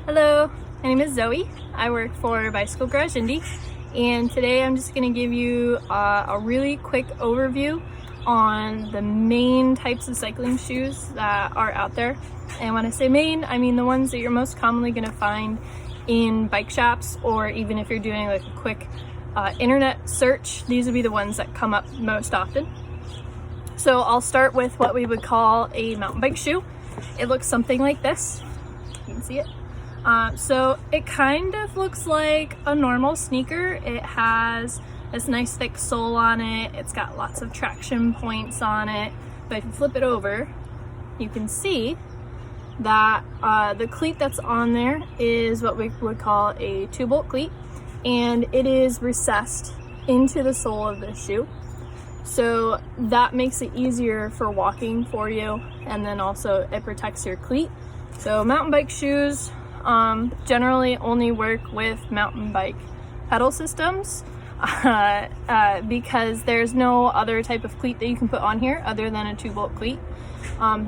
Hello, my name is Zoe. I work for Bicycle Garage Indy, and today I'm just going to give you a really quick overview on the main types of cycling shoes that are out there. And when I say main, I mean the ones that you're most commonly going to find in bike shops, or even if you're doing like a quick internet search, these would be the ones that come up most often. So I'll start with what we would call a mountain bike shoe. It looks something like this. You can see it. So it kind of looks like a normal sneaker. It has this nice thick sole on it. It's got lots of traction points on it. But if you flip it over, you can see that the cleat that's on there is what we would call a 2-bolt cleat, and it is recessed into the sole of the shoe. So that makes it easier for walking for you, and then also it protects your cleat. So mountain bike shoes generally only work with mountain bike pedal systems because there's no other type of cleat that you can put on here other than a 2-bolt cleat.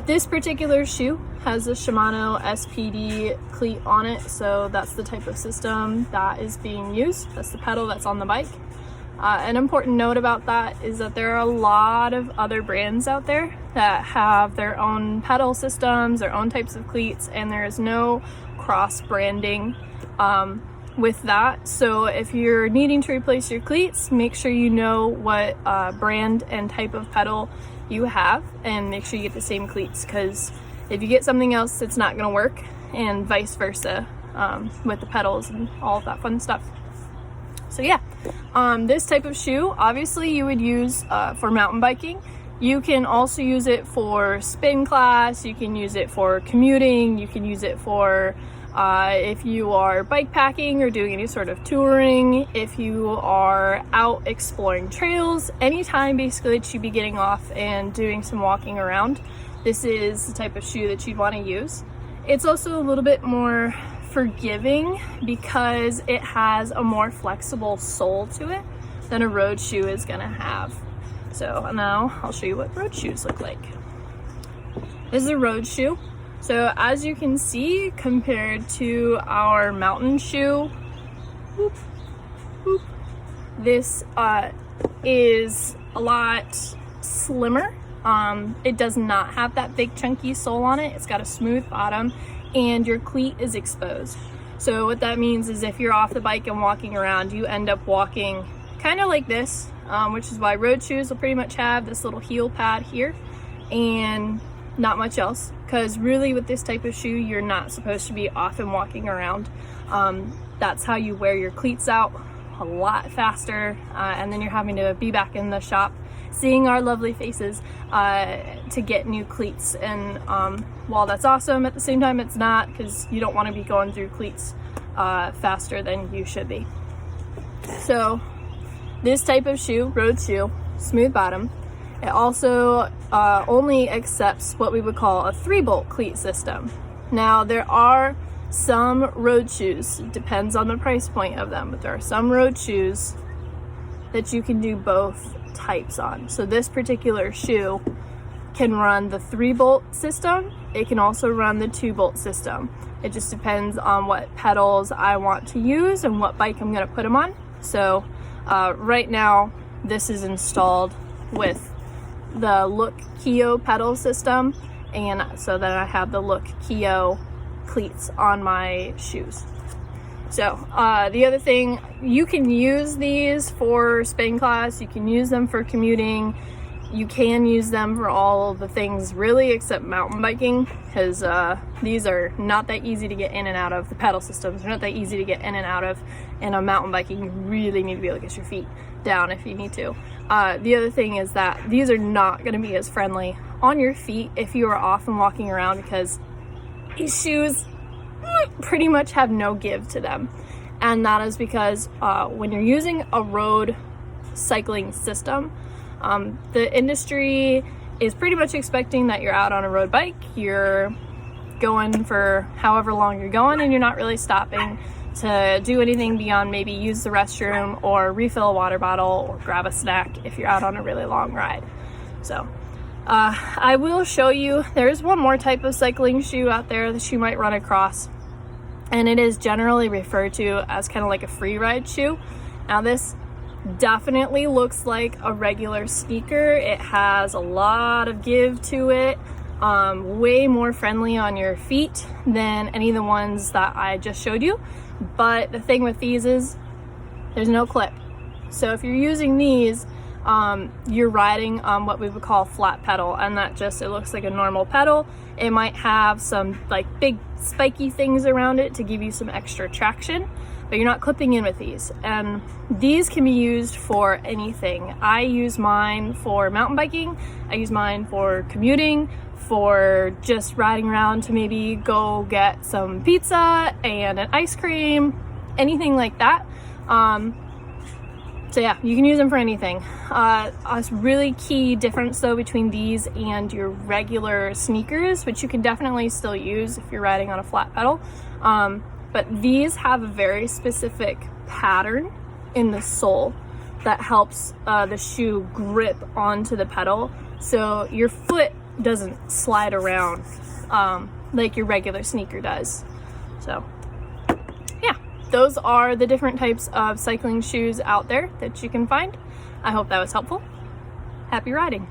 This particular shoe has a Shimano SPD cleat on it, so that's the type of system that is being used. That's the pedal that's on the bike. An important note about that is that there are a lot of other brands out there that have their own pedal systems, their own types of cleats, and there is no cross branding with that. So if you're needing to replace your cleats, make sure you know what brand and type of pedal you have, and make sure you get the same cleats, because if you get something else, it's not going to work, and vice versa with the pedals and all of that fun stuff. So yeah, this type of shoe obviously you would use for mountain biking. You can also use it for spin class, you can use it for commuting, you can use it for if you are bike packing or doing any sort of touring, if you are out exploring trails, anytime basically that you'd be getting off and doing some walking around, this is the type of shoe that you'd want to use. It's also a little bit more forgiving because it has a more flexible sole to it than a road shoe is going to have. So now I'll show you what road shoes look like. This is a road shoe. So as you can see, compared to our mountain shoe, this is a lot slimmer. It does not have that big chunky sole on it. It's got a smooth bottom, and your cleat is exposed. So what that means is if you're off the bike and walking around, you end up walking kind of like this, which is why road shoes will pretty much have this little heel pad here and not much else, because really with this type of shoe you're not supposed to be off and walking around. That's how you wear your cleats out a lot faster, and then you're having to be back in the shop seeing our lovely faces to get new cleats. And while that's awesome, at the same time it's not, because you don't want to be going through cleats faster than you should be. So this type of shoe, road shoe, smooth bottom, it also only accepts what we would call a 3-bolt cleat system. Now there are some road shoes, it depends on the price point of them, but there are some road shoes that you can do both types on. So this particular shoe can run the 3-bolt system. It can also run the 2-bolt system. It just depends on what pedals I want to use and what bike I'm going to put them on. So right now this is installed with the Look Keo pedal system, and so then I have the Look Keo cleats on my shoes. So the other thing, you can use these for spin class, you can use them for commuting, you can use them for all the things really except mountain biking, because these are not that easy to get in and out of. The pedal systems are not that easy to get in and out of, and on mountain biking you really need to be able to get your feet down if you need to. The other thing is that these are not going to be as friendly on your feet if you are off and walking around, because these shoes pretty much have no give to them. And that is because when you're using a road cycling system, the industry is pretty much expecting that you're out on a road bike, you're going for however long you're going, and you're not really stopping to do anything beyond maybe use the restroom or refill a water bottle or grab a snack if you're out on a really long ride. So I will show you, there's one more type of cycling shoe out there that you might run across. and it is generally referred to as kind of like a Freeride shoe. Now this definitely looks like a regular sneaker. It has a lot of give to it, way more friendly on your feet than any of the ones that I just showed you. But the thing with these is there's no clip. So if you're using these, you're riding on what we would call flat pedal, and that just, it looks like a normal pedal. It might have some like big spiky things around it to give you some extra traction, but you're not clipping in with these. And these can be used for anything. I use mine for mountain biking. I use mine for commuting, for just riding around to maybe go get some pizza and an ice cream, anything like that. So yeah, you can use them for anything. A really key difference though between these and your regular sneakers, which you can definitely still use if you're riding on a flat pedal, but these have a very specific pattern in the sole that helps the shoe grip onto the pedal, so your foot doesn't slide around like your regular sneaker does. So yeah, those are the different types of cycling shoes out there that you can find. I hope that was helpful. Happy riding.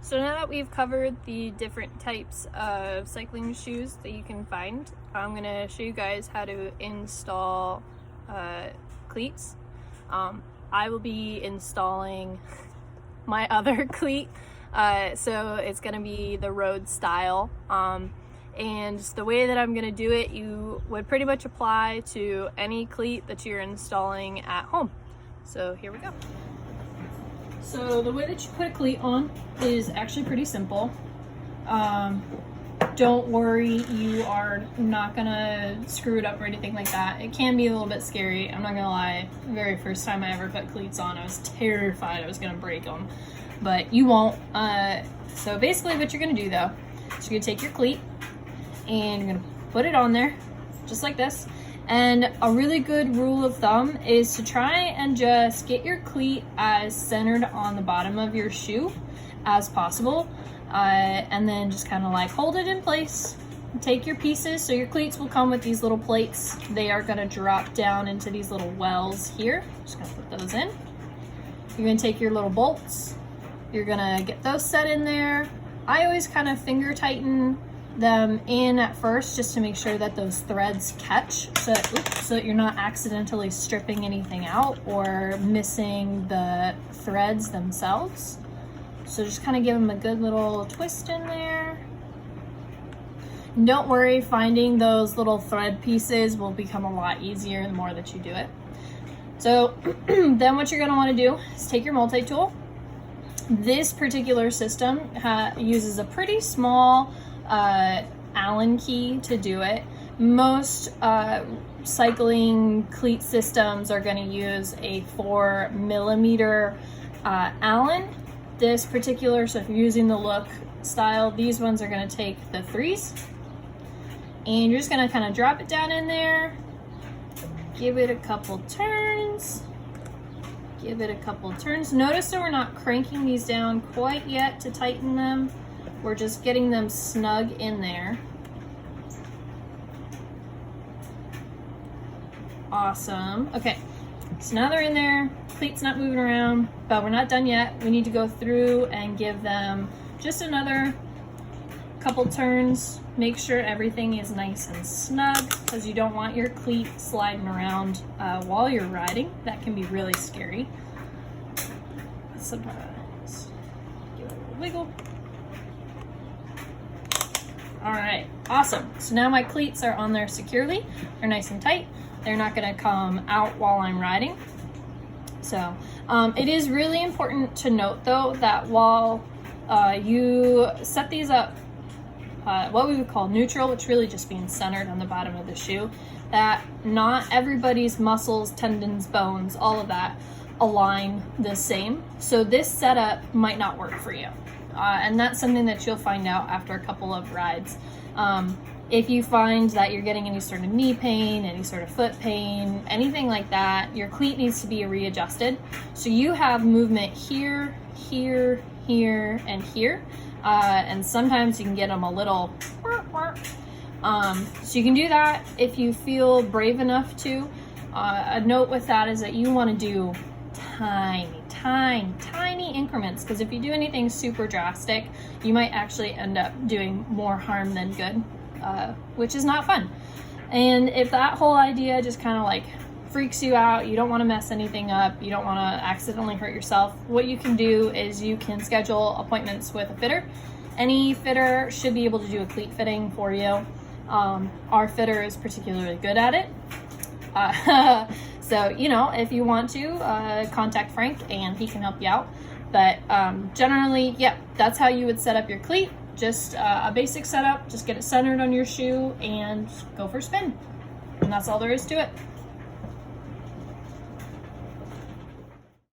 So now that we've covered the different types of cycling shoes that you can find, I'm going to show you guys how to install cleats. I will be installing my other cleat, so it's going to be the road style. And the way that I'm going to do it, you would pretty much apply to any cleat that you're installing at home. So here we go. So the way that you put a cleat on is actually pretty simple. Don't worry, you are not gonna screw it up or anything like that. It can be a little bit scary, I'm not gonna lie. The very first time I ever put cleats on, I was terrified I was gonna break them, but you won't. So basically what you're gonna do though, is you're gonna take your cleat and you're gonna put it on there, just like this. And a really good rule of thumb is to try and just get your cleat as centered on the bottom of your shoe as possible. And then just kind of like hold it in place. Take your pieces. So your cleats will come with these little plates. They are going to drop down into these little wells here. Just going to put those in. You're going to take your little bolts. You're going to get those set in there. I always kind of finger tighten them in at first just to make sure that those threads catch, so that you're not accidentally stripping anything out or missing the threads themselves. So just kind of give them a good little twist in there. And don't worry, finding those little thread pieces will become a lot easier the more that you do it. So then what you're going to want to do is take your multi-tool. This particular system uses a pretty small Allen key to do it. Most cycling cleat systems are going to use a 4mm Allen. This particular, so if you're using the look style, these ones are going to take the 3s, and you're just going to kind of drop it down in there, give it a couple turns, Notice that we're not cranking these down quite yet to tighten them. We're just getting them snug in there. Awesome. Okay, so now they're in there. Cleat's not moving around, but we're not done yet. We need to go through and give them just another couple turns. Make sure everything is nice and snug, because you don't want your cleat sliding around while you're riding. That can be really scary. Sometimes give it a little wiggle. All right, awesome. So now my cleats are on there securely. They're nice and tight. They're not gonna come out while I'm riding. So it is really important to note though that while you set these up what we would call neutral, which really just means centered on the bottom of the shoe, that not everybody's muscles, tendons, bones, all of that align the same. So this setup might not work for you. And that's something that you'll find out after a couple of rides. If you find that you're getting any sort of knee pain, any sort of foot pain, anything like that, your cleat needs to be readjusted. So you have movement here, here, here, and here. And sometimes you can get them a little, So you can do that if you feel brave enough to. A note with that is that you want to do tiny increments, because if you do anything super drastic, you might actually end up doing more harm than good, which is not fun. And if that whole idea just kind of like freaks you out, you don't want to mess anything up, you don't want to accidentally hurt yourself, what you can do is you can schedule appointments with a fitter. Any fitter should be able to do a cleat fitting for you. Our fitter is particularly good at it. So, you know, if you want to, contact Frank and he can help you out. But generally, yeah, that's how you would set up your cleat. Just a basic setup, just get it centered on your shoe and go for a spin. And that's all there is to it.